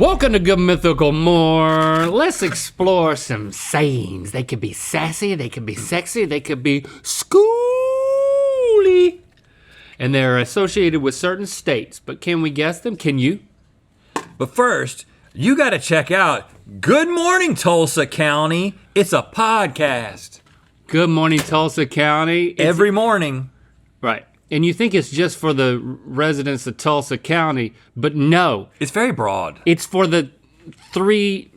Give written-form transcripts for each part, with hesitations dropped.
Welcome to Good Mythical More. Let's explore some sayings. They could be sassy, they could be sexy, they could be schooly. And they're associated with certain states, but can we guess them? Can you? But first, you gotta check out Good Morning Tulsa County. It's a podcast. Good morning, Tulsa County. Every morning. Right. And you think it's just for the residents of Tulsa County, but no. It's very broad. It's for the 3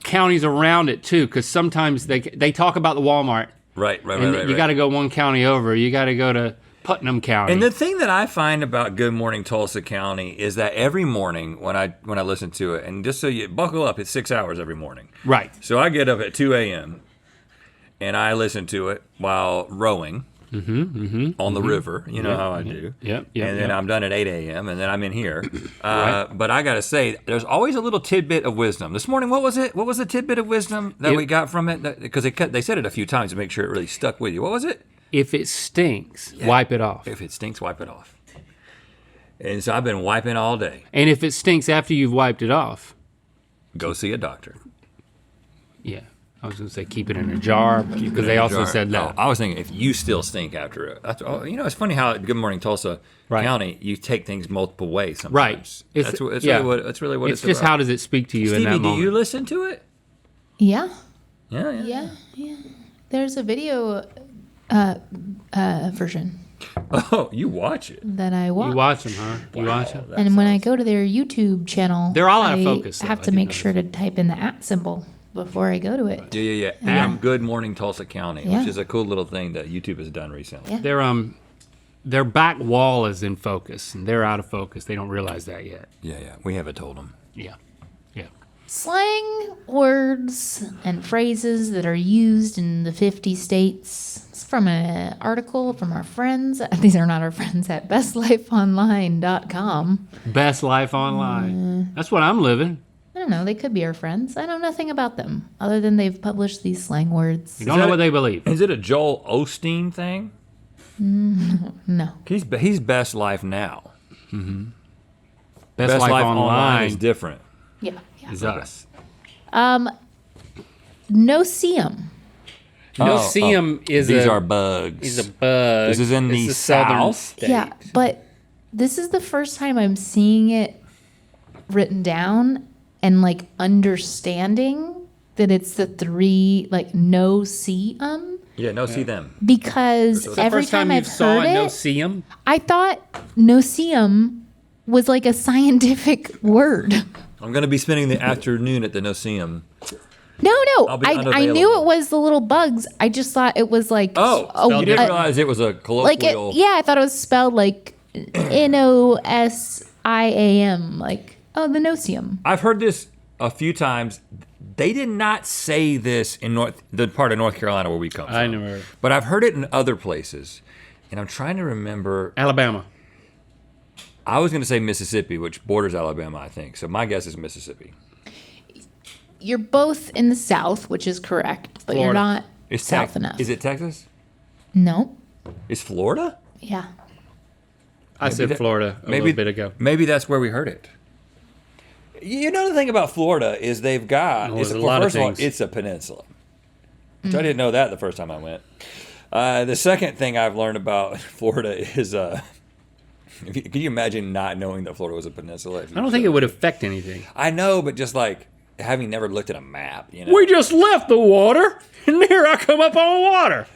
counties around it too, because sometimes they talk about the Walmart. Right. You gotta go 1 county over. You gotta go to Putnam County. And the thing that I find about Good Morning Tulsa County is that every morning when I listen to it, and just so you buckle up, it's 6 hours every morning. Right. So I get up at 2 a.m. and I listen to it while rowing. On the river, you know how I do. Yep. And then I'm done at 8 a.m. and then I'm in here. Right. But I gotta say, there's always a little tidbit of wisdom. This morning, what was it? What was the tidbit of wisdom that we got from it? Because they said it a few times to make sure it really stuck with you. What was it? If it stinks, wipe it off. If it stinks, wipe it off. And so I've been wiping all day. And if it stinks after you've wiped it off, go see a doctor. Yeah. I was gonna say keep it in a jar, because they also said that. No, I was thinking if you still stink after it. It's funny how at Good Morning Tulsa County, you take things multiple ways sometimes. Right. That's really what it's just about. how does it speak to you Stevie, in that moment? do you listen to it? Yeah. Yeah. There's a video version Oh, you watch it. that I watch. You watch them, huh? You watch them? And when I go to their YouTube channel, They're all out of focus, I though. have I to do make notice. sure to type in the @ symbol before I go to it. Yeah. And Good Morning Tulsa County, Yeah. which is a cool little thing that YouTube has done recently. Yeah. Their back wall is in focus, and they're out of focus. They don't realize that yet. Yeah. We haven't told them. Yeah. Slang words and phrases that are used in the 50 states. It's from an article from our friends. These are not our friends at bestlifeonline.com. Best life online. That's what I'm living. I don't know. They could be our friends. I know nothing about them other than they've published these slang words. You don't know what they believe. Is it a Joel Osteen thing? No. He's Best Life now. Best life online is different. Yeah. is us. No-see-em. No-see-em These are bugs. Is a bug. This is in It's the southern South. state. Yeah, but this is the first time I'm seeing it written down and like understanding that it's the 3 like no-see-em. Yeah, no, see them. Because The every First time time you I've saw heard it, it, no-see-em? I thought no-see-em was like a scientific word. I'm going to be spending the afternoon at the No-See-Em. No, I'll be I unavailable. knew it was the little bugs. I just thought it was like You didn't realize it was a colloquial. I thought it was spelled like Nosiam, like the Nosium. I've heard this a few times. They did not say this in the part of North Carolina where we come from. I never heard. But I've heard it in other places. And I'm trying to remember. Alabama. I was going to say Mississippi, which borders Alabama, I think. So my guess is Mississippi. You're both in the South, which is correct, but you're Florida. not Is South enough. Is it Texas? No. Is Florida? Yeah. I said Florida a little bit ago. Maybe that's where we heard it. You know the thing about Florida is they've got, there's a lot of first of all, things. it's a peninsula. Which I didn't know that the first time I went. The second thing I've learned about Florida is, can you imagine not knowing that Florida was a peninsula? I don't think it would affect anything. I know, but just like having never looked at a map, you know. We just left the water, and here I come up on water.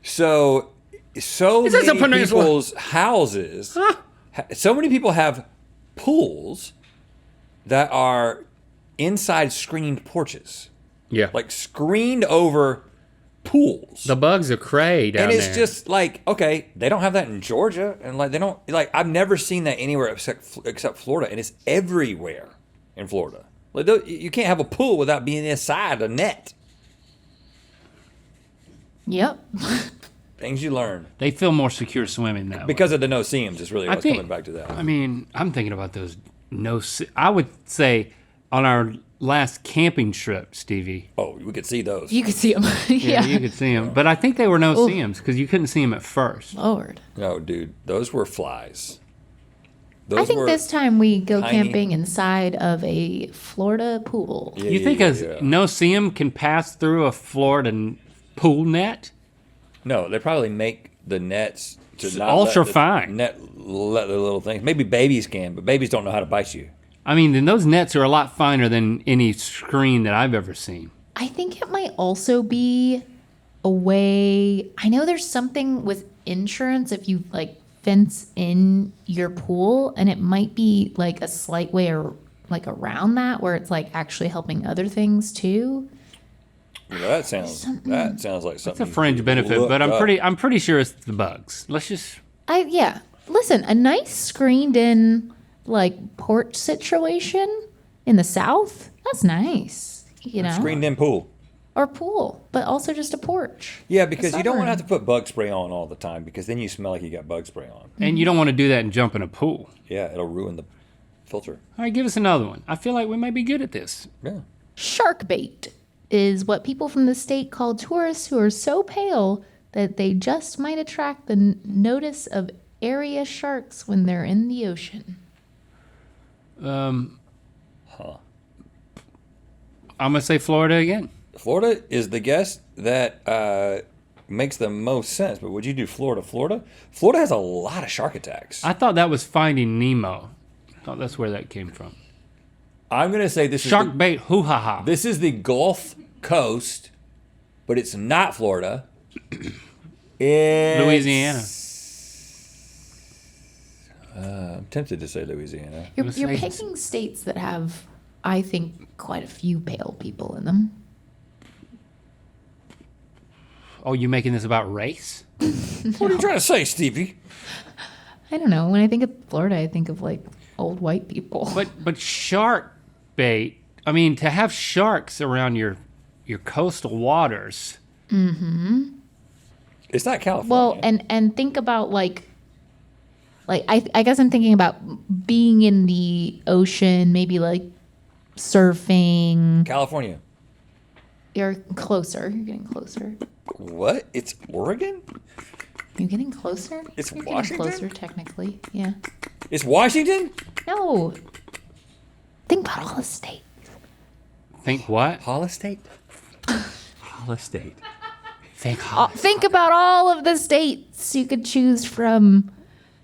So Is this a many peninsula? people's houses, so many people have pools that are inside screened porches, Yeah. like screened over pools. The bugs are cray down And it's there. just like, okay, they don't have that in Georgia, and like they don't like. I've never seen that anywhere except Florida, and it's everywhere in Florida. Like you can't have a pool without being inside a net. Yep. Things you learn They feel more secure swimming that way. because of the no-seams. Is really what's coming back to that. I mean, I'm thinking about those I would say on our last camping trip, Stevie. Oh, we could see those. You could see them. Yeah, you could see them. But I think they were no-see-ems because you couldn't see them at first. Lord. No, dude, those were flies. I think were this time we go tiny- camping inside of a Florida pool. Yeah, You think a no-see-um can pass through a Florida pool net? No, they probably make the nets to It's not ultra let the fine. net let the little things. Maybe babies can, but babies don't know how to bite you. I mean, then those nets are a lot finer than any screen that I've ever seen. I think it might also be a way. I know there's something with insurance if you like fence in your pool, and it might be like a slight way or like around that where it's like actually helping other things too. You know, that sounds like something. It's a fringe benefit, but I'm pretty sure it's the bugs. Let's just. Yeah. Listen, a nice screened in like porch situation in the South, that's nice. You know, Screened in pool. or pool, but also just a porch. Yeah, because you don't want to have sunroom. to put bug spray on all the time because then you smell like you got bug spray on. And you don't want to do that and jump in a pool. Yeah, it'll ruin the filter. All right, give us another one. I feel like we might be good at this. Yeah. Shark bait is what people from the state call tourists who are so pale that they just might attract the notice of area sharks when they're in the ocean. I'm gonna say Florida again. Florida is the guess that makes the most sense. But would you do Florida? Florida has a lot of shark attacks. I thought that was Finding Nemo. I thought that's where that came from. I'm gonna say this Shark is bait, hoo ha ha. this is the Gulf Coast, but it's not Florida. It's Louisiana. I'm tempted to say Louisiana. You're Let's you're say- picking states that have, I think, quite a few pale people in them. Oh, you making this about race? What are you trying to say, Stevie? I don't know. When I think of Florida, I think of like old white people. But shark bait. I mean, to have sharks around your coastal waters. It's not California. Well, and think about like I guess I'm thinking about being in the ocean, maybe like surfing. California. You're closer. You're getting closer. What? It's Oregon? You're getting closer. It's You're Washington? Getting closer, technically. Yeah. It's Washington? No. Think about all the states. Think what? Hollis State? Hollis State. Think Hollis. Think about all of the states you could choose from.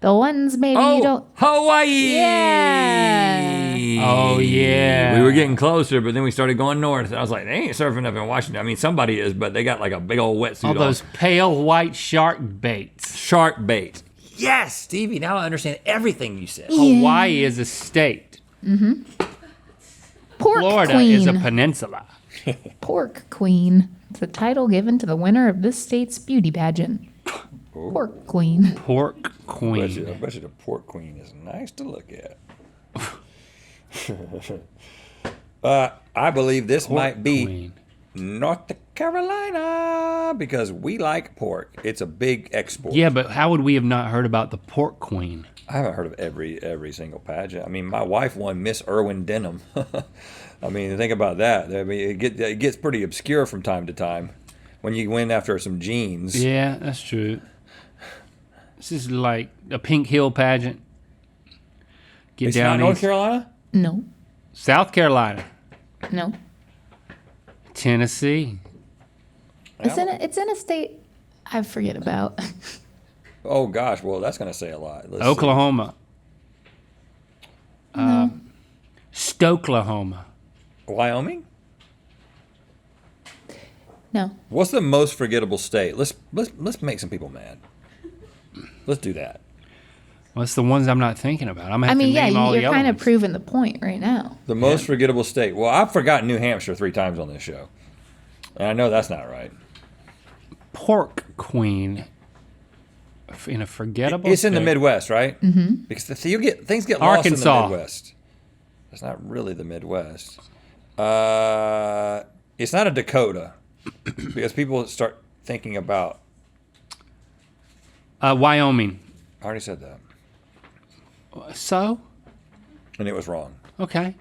The ones maybe you don't. Hawaii! Yeah. Oh yeah. We were getting closer, but then we started going north. I was like, they ain't surfing up in Washington. I mean, somebody is, but they got like a big old wetsuit all on. those pale white shark baits. Shark bait. Yes, Stevie, now I understand everything you said. Hawaii is a state. Pork Florida Queen. is a peninsula. Pork Queen. It's a title given to the winner of this state's beauty pageant. Pork Queen. Pork I queen. bet you the pork queen is nice to look at. I believe this might be Queen. North Carolina because we like pork. It's a big export. Yeah, but how would we have not heard about the pork queen? I haven't heard of every single pageant. I mean, my wife won Miss Irwin Denham. I mean, think about that. I mean, it gets pretty obscure from time to time when you win after some jeans. Yeah, that's true. This is like a Pink Hill pageant. Get It's down not North east. Carolina? No. South Carolina, No. Tennessee. It's in a state I forget about. Oh, gosh. Well, that's going to say a lot. Let's see. Oklahoma. Stoklahoma. Wyoming? No. What's the most forgettable state? Let's make some people mad. Let's do that. Well, it's the ones I'm not thinking about. I'm gonna I have mean, to yeah, name all the you're other kind of ones. proving the point right now. The most forgettable state. Well, I've forgotten New Hampshire 3 times on this show. And I know that's not right. Pork queen. In a forgettable. It's in the state. Midwest, right? Mm-hmm. Because things get lost in Arkansas. the Midwest. It's not really the Midwest. It's not a Dakota because people start thinking about. Wyoming. I already said that, So and it was wrong. okay.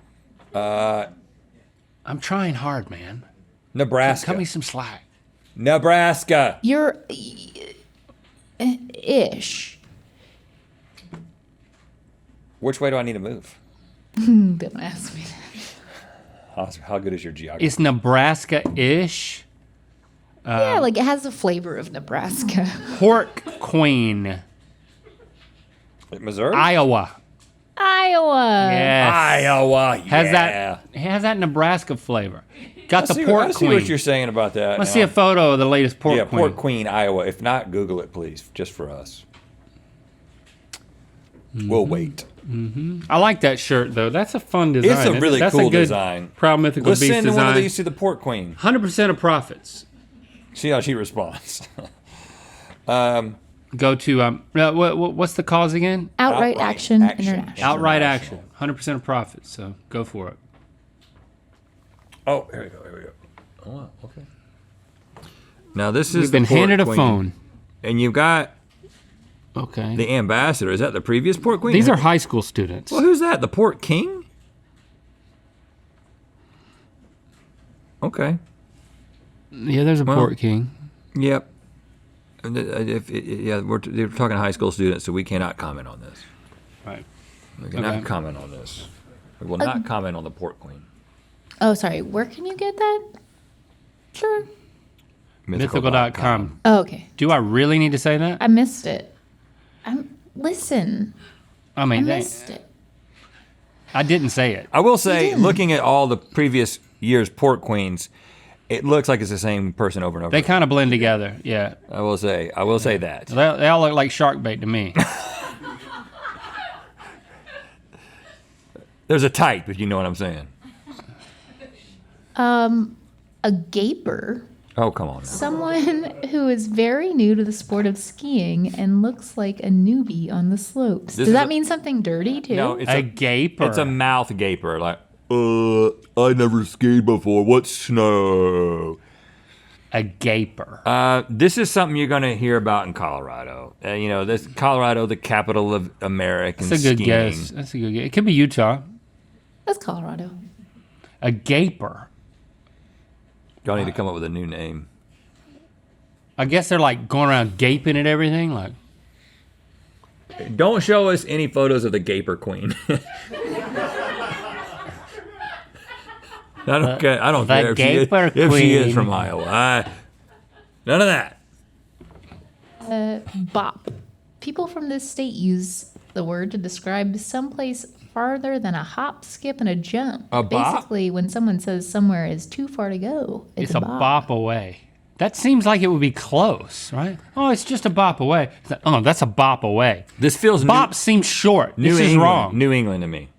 I'm trying hard, man. Nebraska. Cut me some slack. Nebraska. You're ish. Which way do I need to move? Don't ask me that. How good is your geography? It's Nebraska-ish. Yeah, like it has the flavor of Nebraska. Pork Queen, Missouri? Iowa. Iowa. Yes. Iowa. Has yeah. that Nebraska flavor. Got the I Pork see Queen. what you're saying about that. Let's see a photo of the latest Pork Yeah, Queen. Pork Queen, Iowa. If not, Google it, please, just for us. We'll wait. I like that shirt though. That's a fun design. It's a really That's cool a good design. Proud Mythical Let's Beast send design. one of these to the Pork Queen. 100% of profits See how she responds. go to what's the cause again? Outright Outright Action Action. International. Outright International. action. 100% of profits. So go for it. Oh, here we go. Here we go. Oh, wow, okay. Now this is We've been the Pork handed a Queen. phone. And you've got Okay. the ambassador. Is that the previous Pork Queen? These are high school students. Well, who's that? The Pork King? Okay. Yeah, there's a Well, Pork King. Yep. We're talking high school students, so we cannot comment on this. Right. We cannot Okay. comment on this. We will not comment on the Pork Queen. Oh, sorry. Where can you get that? Sure. Mythical.com. Oh, okay. Do I really need to say that? I missed it. Listen. I I mean, missed it. I didn't say it. I will say, looking at all the previous year's Pork Queens, it looks like it's the same person over and over. They kind of blend together. Yeah. I will say that. They all look like shark bait to me. There's a type, if you know what I'm saying. A gaper. Oh, come on now. Someone who is very new to the sport of skiing and looks like a newbie on the slopes. This Does is that a- mean something dirty too? No, it's A gaper. It's a mouth gaper. Like, I never skied before. What's snow? A gaper. This is something you're going to hear about in Colorado. This Colorado, the capital of American That's a good skiing. guess. That's a good guess. It could be Utah. That's Colorado. A gaper. Y'all need to come up with a new name. I guess they're like going around gaping at everything. Like, Don't show us any photos of the Gaper Queen. I don't care. I don't the care Gaper if she is Queen. from Iowa. None of that. Bop. People from this state use the word to describe someplace farther than a hop, skip, and a jump. A bop? Basically, when someone says somewhere is too far to go, it's a bop away. That seems like it would be close, right? Oh, it's just a bop away. It's like, oh, that's a bop away. This feels Bop seems short. New This is England, wrong. New England to me.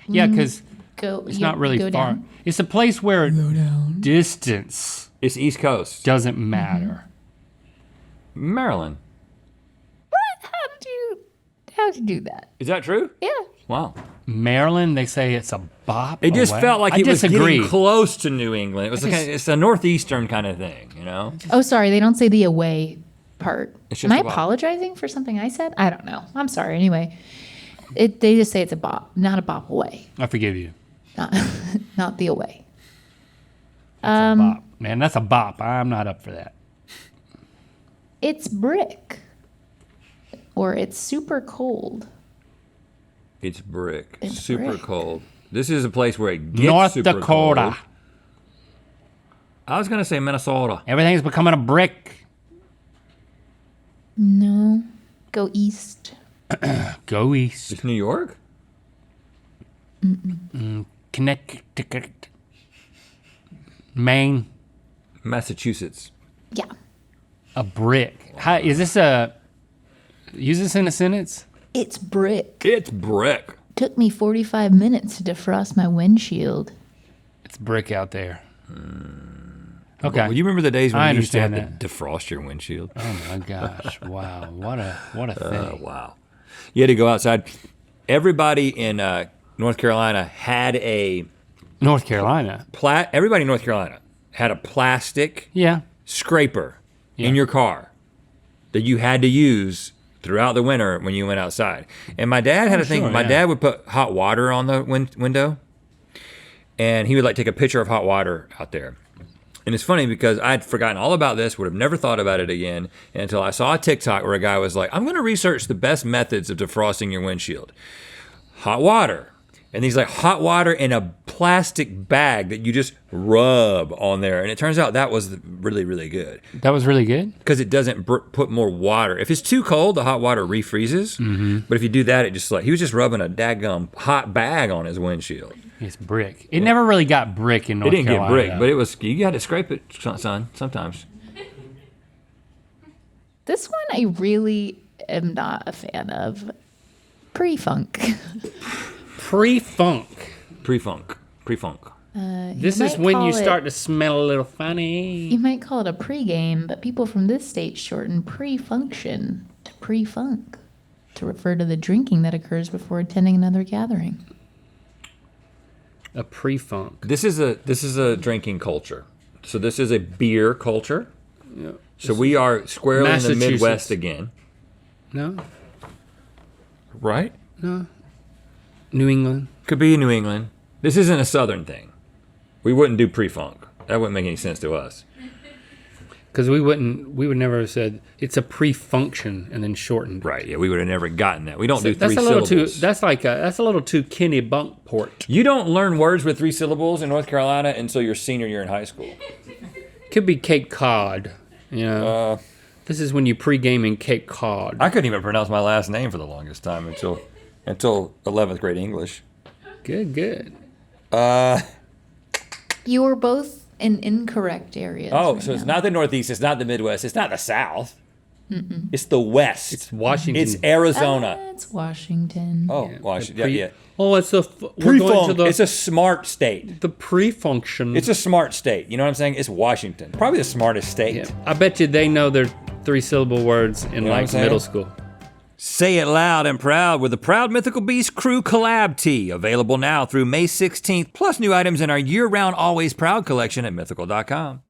Yeah, because Go. it's not really go far. Down. It's a place where distance It's East Coast. doesn't matter. Maryland. How'd you do that? Is that true? Yeah. Wow. Maryland, they say it's a bop. It just away. felt like I it was disagree. getting close to New England. It was just- it's a northeastern kind of thing, you know? Oh, sorry. They don't say the away part. It's just Am I a bop. apologizing for something I said? I don't know. I'm sorry. Anyway, they just say it's a bop, not a bop away. I forgive you. Not the away. That's a bop. Man, that's a bop. I'm not up for that. It's brick. Or it's super cold. It's brick. It's super brick. cold. This is a place where it gets North super Dakota. cold. I was gonna say Minnesota. Everything's becoming a brick. No. Go east. Go east. It's New York? Connecticut. Maine. Massachusetts. Yeah. A brick. How, is this a... Use this in a sentence? It's brick. It's brick. Took me 45 minutes to defrost my windshield. It's brick out there. Okay. Well, you remember the days when I you used to have understand to defrost your windshield? Oh my gosh! Wow, what a thing! Wow. You had to go outside. Everybody in North Carolina had a North Carolina. everybody in North Carolina had a plastic Yeah. scraper Yeah. in your car that you had to use throughout the winter when you went outside. And my dad had a thing. sure, My yeah. dad would put hot water on the window, and he would like take a picture of hot water out there. And it's funny because I'd forgotten all about this, would have never thought about it again until I saw a TikTok where a guy was like, I'm gonna research the best methods of defrosting your windshield. Hot water. And he's like, hot water in a plastic bag that you just rub on there. And it turns out that was really, really good. That was really good? Because it doesn't put more water. If it's too cold, the hot water refreezes. But if you do that, it just like, he was just rubbing a daggum hot bag on his windshield. It's brick. It never really got brick in North Carolina. It didn't get brick, but it was, you had to scrape it, son, sometimes. This one I really am not a fan of. Pre-funk. Pre-funk. Pre-funk. This is when you start to smell a little funny. You might call it a pre-game, but people from this state shorten pre-function to pre-funk to refer to the drinking that occurs before attending another gathering. A pre-funk. This is a drinking culture. So this is a beer culture. Yeah. So we are squarely in the Massachusetts. Midwest again. No? Right? No. New England. Could be New England. This isn't a Southern thing. We wouldn't do pre-funk. That wouldn't make any sense to us. Because we would never have said it's a pre-function and then shortened. Right, yeah, we would have never gotten that. We don't do That's three a little syllables. too. That's a little too Kennebunkport. You don't learn words with 3 syllables in North Carolina until your senior year in high school. Could be Cape Cod. You know. This is when you pre-game in Cape Cod. I couldn't even pronounce my last name for the longest time until 11th grade English. Good. You were both in incorrect areas. Oh, right so it's now. not the Northeast, it's not the Midwest, it's not the South. It's the West. It's Washington. It's Arizona. It's Washington. Oh, Washington. Yeah. Oh, it's we're going to Pre-funk. the It's a smart state. the pre-function. It's a smart state. You know what I'm saying? It's Washington. Probably the smartest state. Yeah. I bet you they know their 3-syllable words in know what I'm like saying? middle school. Say it loud and proud with the Proud Mythical Beast Crew Collab Tee, available now through May 16th, plus new items in our year-round Always Proud collection at mythical.com.